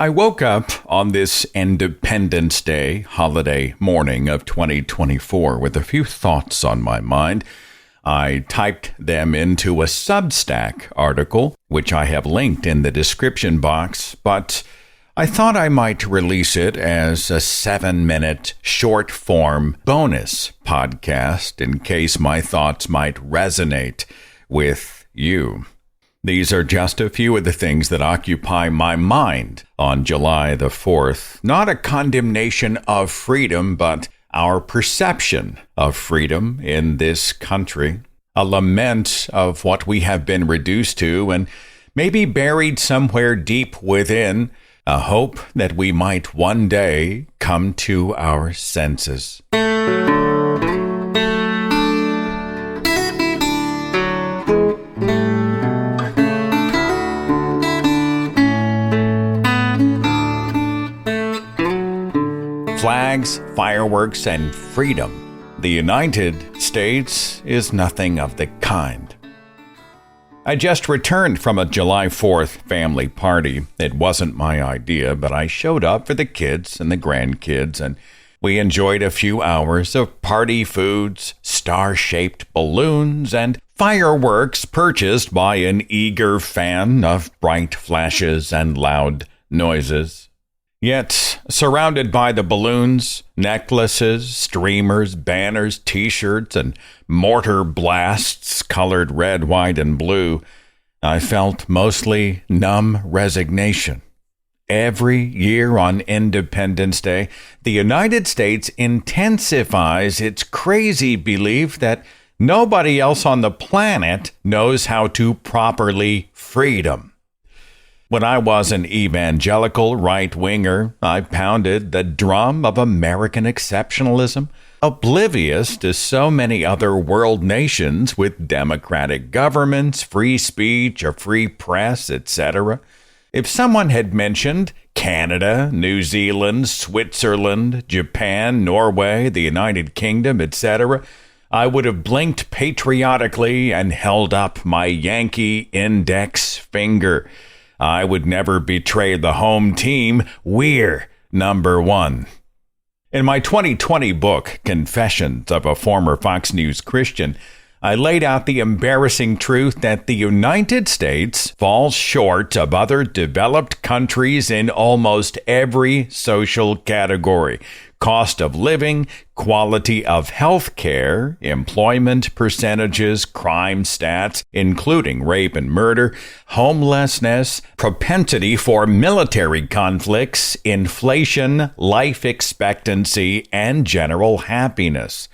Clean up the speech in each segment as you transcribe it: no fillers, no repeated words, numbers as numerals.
I woke up on this Independence Day holiday morning of 2024 with a few thoughts on my mind. I typed them into a Substack article, which I have linked in the description box, but I thought I might release it as a 7-minute short-form bonus podcast in case my thoughts might resonate with you. These are just a few of the things that occupy my mind on July the 4th. Not a condemnation of freedom, but our perception of freedom in this country. A lament of what we have been reduced to, and maybe buried somewhere deep within, a hope that we might one day come to our senses. Flags, fireworks, and freedom. The United States is nothing of the kind. I just returned from a July 4th family party. It wasn't my idea, but I showed up for the kids and the grandkids, and we enjoyed a few hours of party foods, star-shaped balloons, and fireworks purchased by an eager fan of bright flashes and loud noises. Yet, surrounded by the balloons, necklaces, streamers, banners, t-shirts, and mortar blasts colored red, white, and blue, I felt mostly numb resignation. Every year on Independence Day, the United States intensifies its crazy belief that nobody else on the planet knows how to properly freedom. When I was an evangelical right-winger, I pounded the drum of American exceptionalism, oblivious to so many other world nations with democratic governments, free speech, a free press, etc. If someone had mentioned Canada, New Zealand, Switzerland, Japan, Norway, the United Kingdom, etc., I would have blinked patriotically and held up my Yankee index finger. I would never betray the home team. We're number one. In my 2020 book, Confessions of a Former Fox News Christian, I laid out the embarrassing truth that the United States falls short of other developed countries in almost every social category: cost of living, quality of health care, employment percentages, crime stats, including rape and murder, homelessness, propensity for military conflicts, inflation, life expectancy, and general happiness.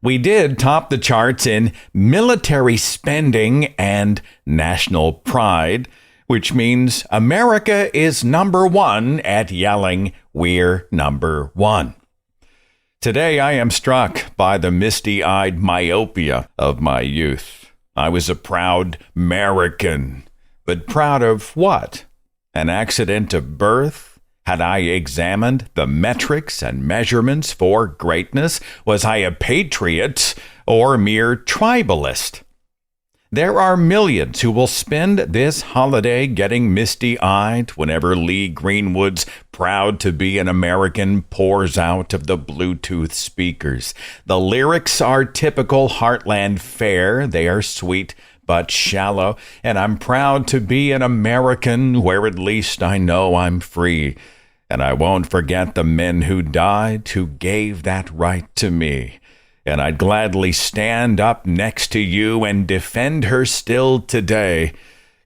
We did top the charts in military spending and national pride, which means America is number one at yelling, "We're number one." Today, I am struck by the misty-eyed myopia of my youth. I was a proud American, but proud of what? An accident of birth? Had I examined the metrics and measurements for greatness? Was I a patriot or mere tribalist? There are millions who will spend this holiday getting misty-eyed whenever Lee Greenwood's "Proud to be an American" pours out of the Bluetooth speakers. The lyrics are typical heartland fare. They are sweet but shallow, and I'm proud to be an American where at least I know I'm free. And I won't forget the men who died, who gave that right to me. And I'd gladly stand up next to you and defend her still today,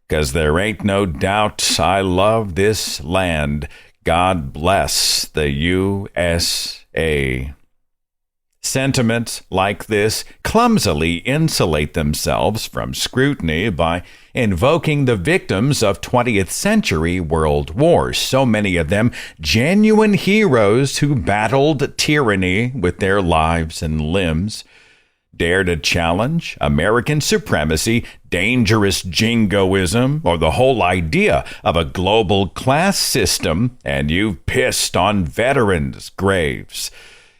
'cause there ain't no doubt I love this land. God bless the USA. Sentiments like this clumsily insulate themselves from scrutiny by invoking the victims of 20th century world wars, so many of them genuine heroes who battled tyranny with their lives and limbs. Dare to challenge American supremacy, dangerous jingoism, or the whole idea of a global class system, and you've pissed on veterans' graves.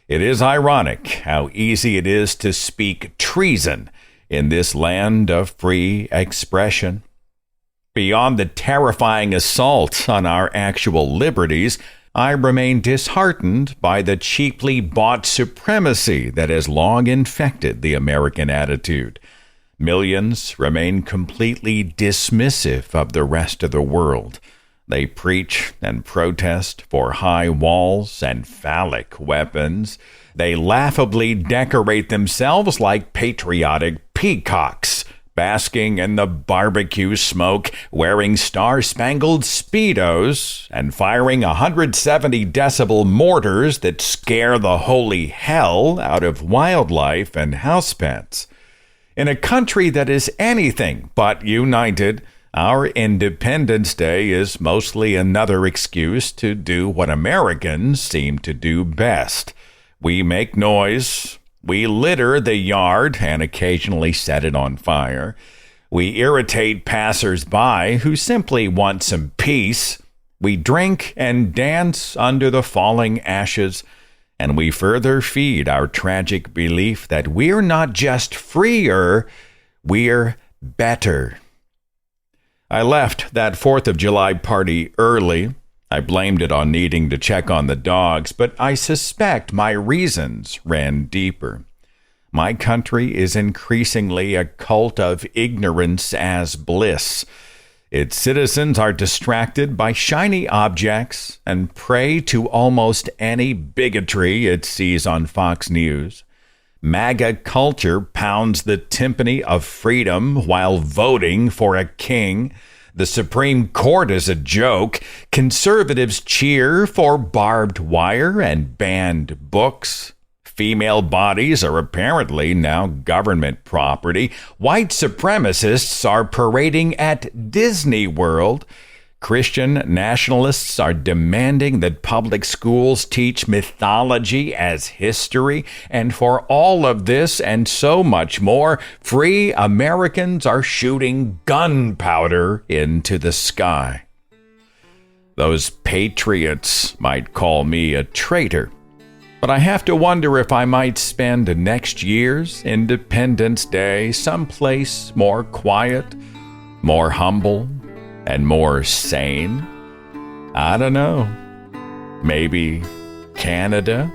It is ironic how easy it is to speak treason in this land of free expression. Beyond the terrifying assault on our actual liberties, I remain disheartened by the cheaply bought supremacy that has long infected the American attitude. Millions remain completely dismissive of the rest of the world. They preach and protest for high walls and phallic weapons. They laughably decorate themselves like patriotic peacocks, basking in the barbecue smoke, wearing star-spangled Speedos, and firing 170-decibel mortars that scare the holy hell out of wildlife and house pets. In a country that is anything but united, our Independence Day is mostly another excuse to do what Americans seem to do best. We make noise. We litter the yard and occasionally set it on fire. We irritate passers-by who simply want some peace. We drink and dance under the falling ashes. And we further feed our tragic belief that we're not just freer, we're better. I left that 4th of July party early. I blamed it on needing to check on the dogs, but I suspect my reasons ran deeper. My country is increasingly a cult of ignorance as bliss. Its citizens are distracted by shiny objects and prey to almost any bigotry it sees on Fox News. MAGA culture pounds the timpani of freedom while voting for a king. The Supreme Court is a joke. Conservatives cheer for barbed wire and banned books. Female bodies are apparently now government property. White supremacists are parading at Disney World. Christian nationalists are demanding that public schools teach mythology as history. And for all of this and so much more, free Americans are shooting gunpowder into the sky. Those patriots might call me a traitor, but I have to wonder if I might spend next year's Independence Day someplace more quiet, more humble, and more sane. I don't know. Maybe Canada?